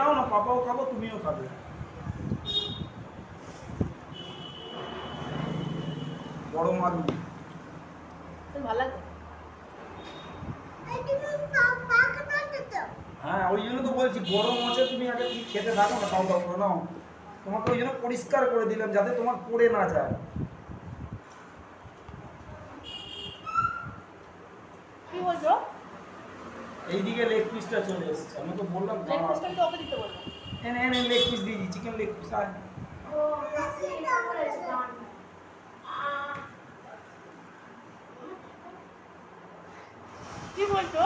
নাও না, পাপাও খাবো তুমিও খাবে। গরম আলু ভালো লাগে। হ্যাঁ ওই জন্য তো বলছি গরম আছে, তুমি আগে তুমি খেতে থাকো না, খাও দাও করে নাও। তোমাকে ওই জন্য পরিষ্কার করে দিলাম যাতে তোমার পড়ে না যায়। কি বলছো? এইদিকে লেগ পিসটা চলে এসেছে, আমি তো বললাম লেগ পিসটা তো ওকে দিতে বলবো। এনে এনে লেগ পিস দিয়ে দিই, চিকেন লেগ পিস। আর কি বলছো?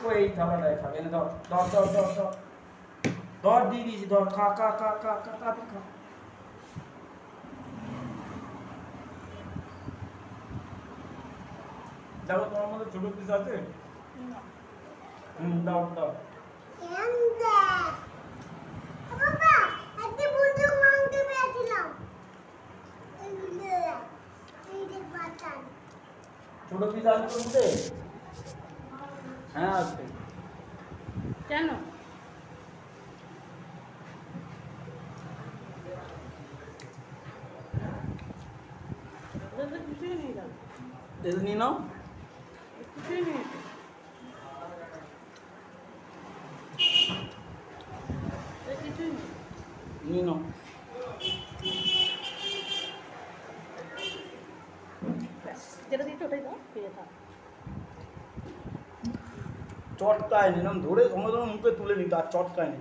ও এই থালাটায় খাবে, এনে ধর ধর ধর ধর ধর ধর দিয়ে দিয়েছি, ধর খা খা খা খা খা খা খা। দেখো তোমার মধ্যে ছোট পিস আছে? দাও দাও। ছোট পিস আছে তোর মধ্যে? হ্যাঁ আছে। কেন? কিছুই নেই দাও। তেল নিয়ে নাও। কিছুই নেই। কিছুই নেই। নিয়ে নাও। যেটা দিচ্ছ ওটাই দাও, ফিরে থাক। চটকায় নিলাম ধরে সময় মুখে তুলে নিতে, আর চটকায় নি।